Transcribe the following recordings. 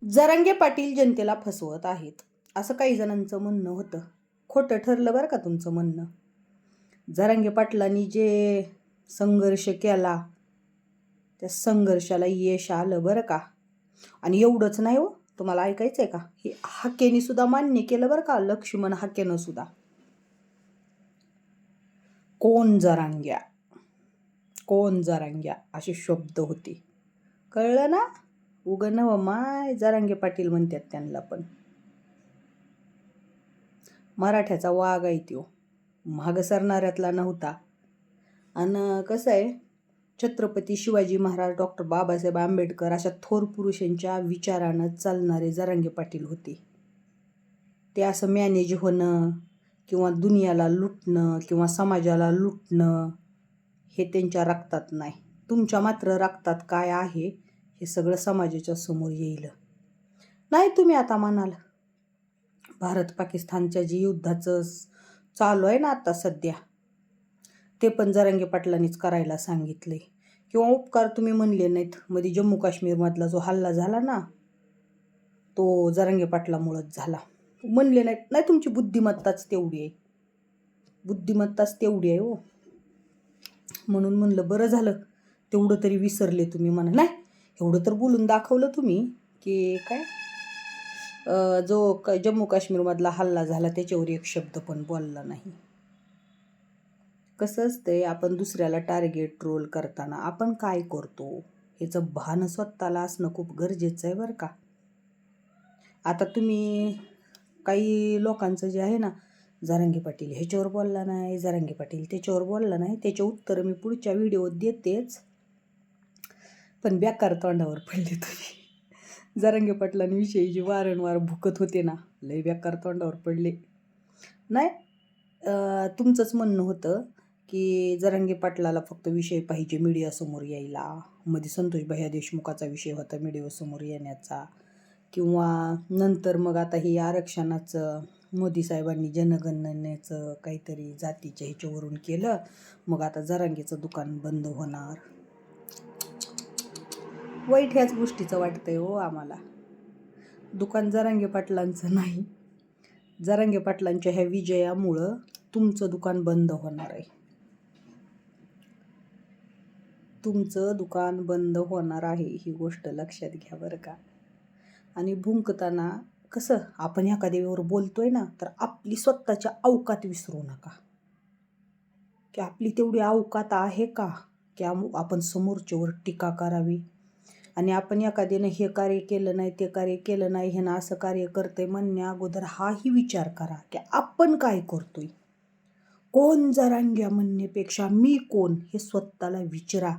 जरांगे पाटील जनतेला फसवत आहेत असं काही जणांचं म्हणणं होतं. खोटं ठरलं बरं का तुमचं म्हणणं. जरांगे पाटलांनी जे संघर्ष केला त्या संघर्षाला यश आलं बरं का. आणि एवढंच नाही हो, तुम्हाला ऐकायचं आहे का, हे हाकेने सुद्धा मान्य केलं बरं का. लक्ष्मण हाकेनं सुद्धा कोण जरांग्या असे शब्द होते. कळलं ना. उगं नव माय जरांगे पाटील म्हणतात त्यांना, पण मराठ्याचा वाघ आहे त्यो, मागं सरणाऱ्यातला नव्हता. आणि कसं आहे, छत्रपती शिवाजी महाराज, डॉक्टर बाबासाहेब आंबेडकर अशा थोर पुरुषांच्या विचारानं चालणारे जरांगे पाटील होते. ते असं मॅनेज होणं किंवा दुनियाला लुटणं किंवा समाजाला लुटणं हे त्यांच्या रक्तात नाही. तुमच्या मात्र रक्तात काय आहे हे सगळं समाजाच्या समोर येईल. नाही तुम्ही आता म्हणाल भारत पाकिस्तानच्या जी युद्धाचं चालू आहे ना आता सध्या, ते पण जरांगे पाटलांनीच करायला सांगितले. किंवा उपकार तुम्ही म्हणले नाहीत. मध्ये जम्मू काश्मीरमधला जो हल्ला झाला ना, तो जरांगे पाटलामुळंच झाला. म्हणले नाहीत. नाही, तुमची बुद्धिमत्ताच तेवढी आहे हो. म्हणून म्हणलं बरं झालं तेवढं तरी विसरले तुम्ही म्हणा. नाही, एवढं तर बोलून दाखवलं तुम्ही की काय जो जम्मू काश्मीरमधला हल्ला झाला त्याच्यावर एक शब्द पण बोलला नाही. कसं असतंय, आपण दुसऱ्याला टार्गेट ट्रोल करताना आपण काय करतो ह्याचं भान स्वतःला असणं खूप गरजेचं आहे बरं का. आता तुम्ही काही लोकांचं जे आहे ना, जरांगे पाटील ह्याच्यावर बोलला नाही, जरांगे पाटील त्याच्यावर बोलला नाही, त्याचे उत्तर मी पुढच्या व्हिडिओत देतेच. पण बेकार तोंडावर पडले तुम्ही. जरांगे पाटलांविषयी जी वारंवार भुकत होते ना, लय बेकार तोंडावर पडले. नाही, तुमचंच म्हणणं होतं की जरांगे पाटलाला फक्त विषय पाहिजे मीडियासमोर यायला. मध्ये संतोष भैया देशमुखाचा विषय होता मीडियासमोर येण्याचा. किंवा नंतर मग आता हे आरक्षणाचं मोदी साहेबांनी जनगणनेचं काहीतरी जातीच्या ह्याच्यावरून केलं, मग आता जरांगेचं दुकान बंद होणार. वाईट ह्याच गोष्टीचं वाटतंय हो आम्हाला. दुकान जरांगे पाटलांचं नाही, जरांगे पाटलांच्या ह्या विजयामुळं तुमचं दुकान बंद होणार आहे. तुमचं दुकान बंद होणार आहे, ही गोष्ट लक्षात घ्या बरं का. आणि भुंकताना कसं, आपण एखाद्यावर बोलतोय ना, तर आपली स्वतःच्या अवकात विसरू नका की आपली तेवढी अवकात आहे का की आपण समोरच्यावर टीका करावी. आणि आपण एखाद्यानं हे कार्य केलं नाही, ते कार्य केलं नाही, हे ना असं कार्य करतंय म्हणण्या अगोदर हाही विचार करा की आपण काय करतोय. कोण जरांग्या म्हणण्यापेक्षा मी कोण हे स्वतःला विचारा.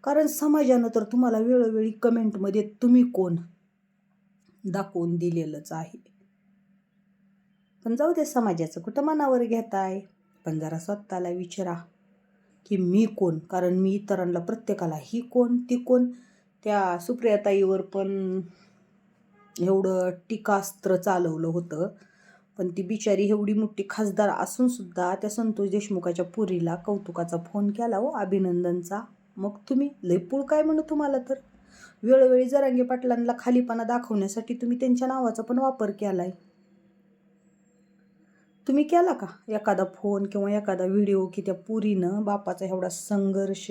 कारण समाजानं तर तुम्हाला वेळोवेळी कमेंटमध्ये तुम्ही कोण दाखवून दिलेलंच आहे. पण जाऊ दे, समाजाचं कुठं मनावर घेताय. पण जरा स्वतःला विचारा की मी कोण. कारण मी इतरांना प्रत्येकाला ही कोण ती कोण. त्या सुप्रियाताईवर पण एवढं टीकास्त्र चालवलं होतं, पण ती बिचारी एवढी मोठी खासदार असून सुद्धा त्या संतोष देशमुखाच्या पुरीला कौतुकाचा फोन केला हो, अभिनंदनचा. मग तुम्ही लयपूळ काय म्हणू. तुम्हाला तर वेळोवेळी जरांगे पाटलांना खालीपणा दाखवण्यासाठी तुम्ही त्यांच्या नावाचा पण वापर केलाय. तुम्ही केला का एखादा फोन किंवा एखादा व्हिडिओ की त्या पुरीनं बापाचा एवढा संघर्ष.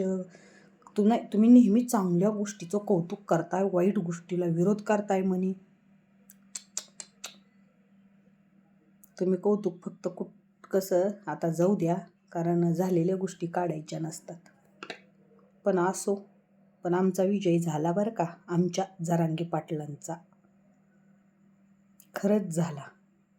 तुम्ही नेहमी चांगल्या गोष्टीचं कौतुक करताय, वाईट गोष्टीला विरोध करताय म्हणे. तुम्ही कौतुक फक्त कसं आता जाऊ द्या, कारण झालेल्या गोष्टी काढायच्या नसतात. पण असो, पण आमचा विजय झाला बरं का, आमच्या जरांगे पाटलांचा खरंच झाला.